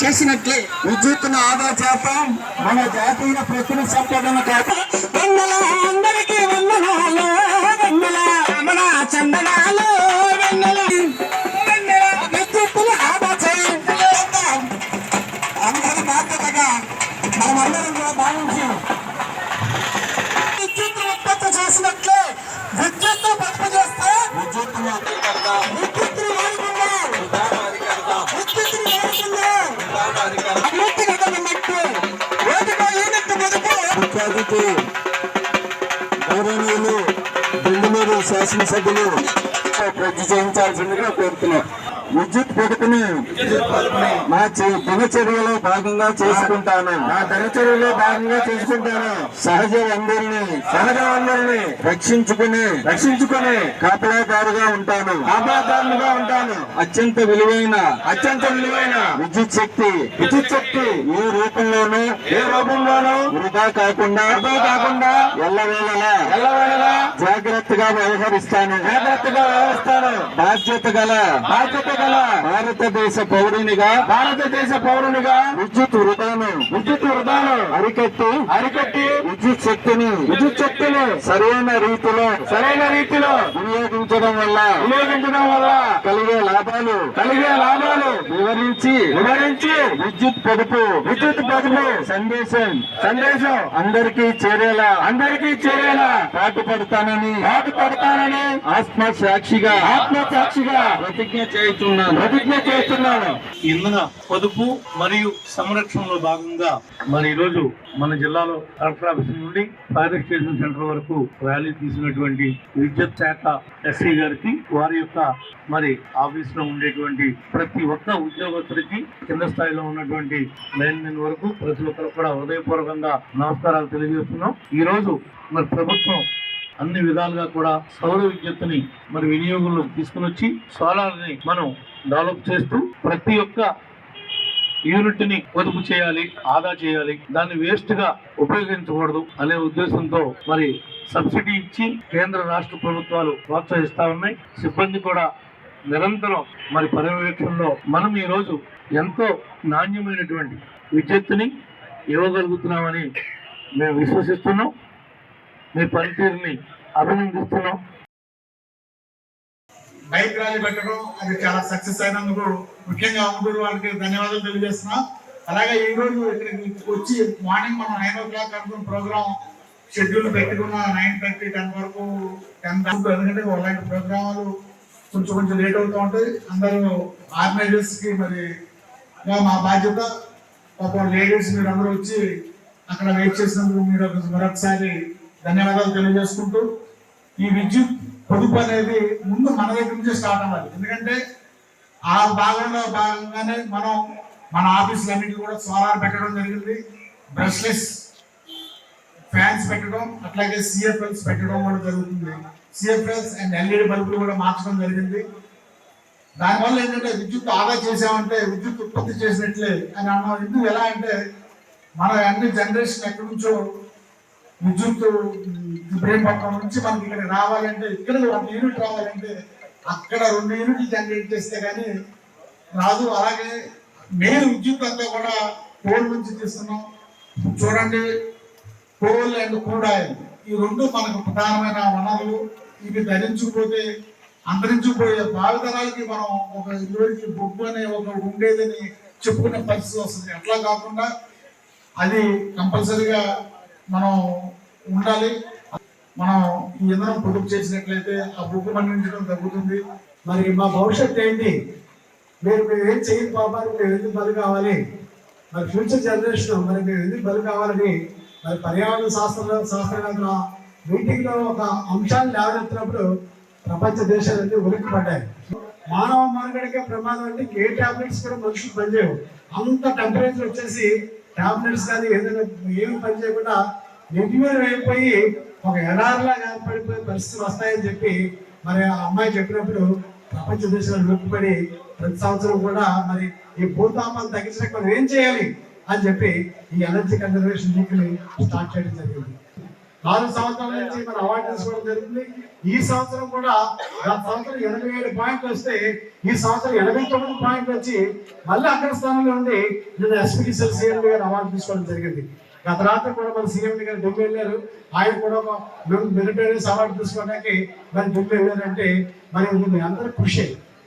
చేసినట్లే విద్యుత్తును ఆదా చేద్దాం. మన జాతీయ ప్రకృతి సంపదను అందరికీ వందనాలు, రమణ చందనాలు, విద్యుత్తును ఆదా చేద్దాం. అందరి బాధ్యతగా మనమందరం కూడా భావించి విద్యుత్ ఉత్పత్తి చేసినట్లే విద్యుత్తు పొదుపు చేస్తే విద్యుత్తును గౌరవనీయులు బెంగళూరు శాసనసభ్యులు ప్రతి చేయించాల్సిందిగా కోరుతున్నాం. విద్యుత్ పొదుపుని నా దినచర్యలో భాగంగా చేసుకుంటాను. సహజ వనరుల్ని రక్షించుకుని కాపలాదారుగా ఉంటాను. అత్యంత విలువైన విద్యుత్ శక్తి ఏ రూపంలోనూ వృధా కాకుండా ఎల్లవేళలా జాగ్రత్తగా వ్యవహరిస్తాను. బాధ్యత గల భారతదేశ పౌరునిగా విద్యుత్ వృధాను అరికట్టి విద్యుత్ శక్తిని సరైన రీతిలో వినియోగించడం వల్ల కలిగే లాభాలు వివరించి విద్యుత్ పొదుపు సందేశం అందరికీ చేరేలా పాటుపడతానని ఆత్మసాక్షిగా ప్రతిజ్ఞ చేస్తున్నాను. ఇంధన పొదుపు మరియు సంరక్షణలో భాగంగా మరి ఈరోజు మన జిల్లాలో కలెక్టర్ ఆఫీస్ నుండి ఫైర్ స్టేషన్ సెంటర్ వరకు ర్యాలీ తీసినటువంటి విద్యుత్ శాఖ ఎస్సీ గారికి, వారి యొక్క మరి ఆఫీస్ లో ఉండేటువంటి ప్రతి ఒక్క ఉద్యోగస్తుడికి, కింద స్థాయిలో ఉన్నటువంటి లైన్ మెన్ వరకు ప్రతి ఒక్కరు కూడా హృదయపూర్వకంగా నమస్కారాలు తెలియజేస్తున్నాం. ఈ రోజు మరి ప్రభుత్వం అన్ని విధాలుగా కూడా సౌర విద్యుత్తుని మరి వినియోగంలో తీసుకుని వచ్చి సోలార్ ని మనం డెవలప్ చేస్తూ ప్రతి ఒక్క యూనిట్ ని పొదుపు చేయాలి, ఆదా చేయాలి, దాన్ని వేస్ట్ గా ఉపయోగించకూడదు అనే ఉద్దేశంతో మరి సబ్సిడీ ఇచ్చి కేంద్ర రాష్ట్ర ప్రభుత్వాలు ప్రోత్సహిస్తా ఉన్నాయి. సిబ్బంది కూడా నిరంతరం మరి పర్యవేక్షణలో మనం ఈ రోజు ఎంతో నాణ్యమైనటువంటి విద్యుత్తుని ఇవ్వగలుగుతున్నామని మేము విశ్వసిస్తున్నాం. మీ పనితీరుని అభినందిస్తున్నాం. బైక్ ర్యాలీ పెట్టడం అది చాలా సక్సెస్ అయినందుకు ముఖ్యంగా అమ్మూరు వాళ్ళకి ధన్యవాదాలు తెలియజేస్తున్నాం. అలాగే ఈ రోజు ఇక్కడికి వచ్చి మార్నింగ్ మనం 9 o'clock అనుకున్న ప్రోగ్రామ్ షెడ్యూల్ పెట్టుకున్న 9:30, 10 వరకు 10 దాకా. ఎందుకంటే అలాంటి ప్రోగ్రామాలు కొంచెం లేట్ అవుతూ ఉంటాయి. అందరూ ఆర్గనైజర్స్ కి మరి మా బాధ్యత. పాపం లేడీస్ మీరు అందరూ వచ్చి అక్కడ వెయిట్ చేసినందుకు మీరు మరొకసారి ధన్యవాదాలు తెలియజేసుకుంటూ, ఈ విద్యుత్ పొదుపు అనేది ముందు మన దగ్గర నుంచే స్టార్ట్ అవ్వాలి. ఎందుకంటే ఆ భాగంగానే మనం మన ఆఫీసులన్నింటికి కూడా సోలార్ పెట్టడం జరిగింది, బ్రష్లెస్ ఫ్యాన్స్ పెట్టడం, అట్లాగే సిఎఫ్ఎల్స్ పెట్టడం కూడా జరుగుతుంది. సిఎఫ్ఎల్స్ అండ్ ఎల్ఈడి బల్బులు కూడా మార్చడం జరిగింది. దానివల్ల ఏంటంటే విద్యుత్ ఆదా చేసామంటే విద్యుత్ ఉత్పత్తి చేసినట్లే అని అన్నాం. ఎందుకు ఎలా అంటే మన అన్ని జనరేషన్ ఎక్కడి నుంచో విద్యుత్ ఇబ్రహీంపట్నం నుంచి మనకి ఇక్కడ రావాలంటే, ఇక్కడ 1 యూనిట్ రావాలంటే అక్కడ 2 యూనిట్లు జనరేట్ చేస్తే కానీ రాదు. అలాగే మెయిన్ విద్యుత్ అంతా కూడా కోల్ నుంచి తీస్తున్నాం. చూడండి, కోల్ అండ్ క్రూడ్ ఆయిల్ ఈ రెండు మనకు ప్రధానమైన వనరులు. ఇవి ధరించకపోతే అంతరించిపోయే భావితరాలకి మనం ఒక ఇదివరకు బొగ్గు అనే ఒక ఉండేదని చెప్పుకునే పరిస్థితి వస్తుంది. అట్లా కాకుండా అది కంపల్సరీగా మనం ఉండాలి. మనం ఈ ఇంధనం పొదుపు చేసినట్లయితే ఆ బొగ్గు మండించడం తగ్గుతుంది. మరి మా భవిష్యత్తు ఏంటి? మేము ఏం చేయని పాపానికి మేము ఎందుకు బలి కావాలి? మరి ఫ్యూచర్ జనరేషన్ మరి మేము ఎందుకు బలి కావాలని మరి పర్యావరణ శాస్త్రవేత్తల మీటింగ్ లో ఒక అంశాన్ని లేవనెత్తినప్పుడు ప్రపంచ దేశాలన్నీ ఉలిక్కిపడ్డాయి. మానవ మనుగడకే ప్రమాదం అంటే ఏ టాబ్లెట్స్ కూడా మనుషులు పనిచేయవు. అంత టెంపరేచర్ వచ్చేసి టాబ్లెట్స్ కానీ ఏదైనా ఏమి పని చేయకుండా నెగిటివ్ అయిపోయి ఒక ఎడారిలాగా ఏర్పడిపోయే పరిస్థితులు వస్తాయని చెప్పి మరి ఆ అమ్మాయి చెప్పినప్పుడు ప్రపంచ దేశాలు ఉలిక్కిపడి ప్రతి సంవత్సరం కూడా మరి ఈ భూతాపాన్ని తగ్గించడానికి మనం ఏం చేయాలి అని చెప్పి ఈ ఎనర్జీ కన్జర్వేషన్ వీక్ ని స్టార్ట్ చేయడం జరిగింది. 4 సంవత్సరాల నుంచి మన అవార్డు తీసుకోవడం జరుగుతుంది. ఈ సంవత్సరం కూడా గత సంవత్సరం 87 పాయింట్లు వస్తే ఈ సంవత్సరం 89 పాయింట్లు వచ్చి మళ్ళీ అగ్రస్థానంలో ఉండి నేను ఎస్పీటీసీఎల్ సీఎం గారు అవార్డు తీసుకోవడం జరిగింది. గత రాత్రి కూడా మన సీఎం గారు ఢిల్లీ వెళ్ళారు. ఆయన కూడా ఒక మెరిటోరియస్ అవార్డు తీసుకోవడానికి మరి ఢిల్లీ వెళ్ళారంటే మరి మీ అందరూ కృషి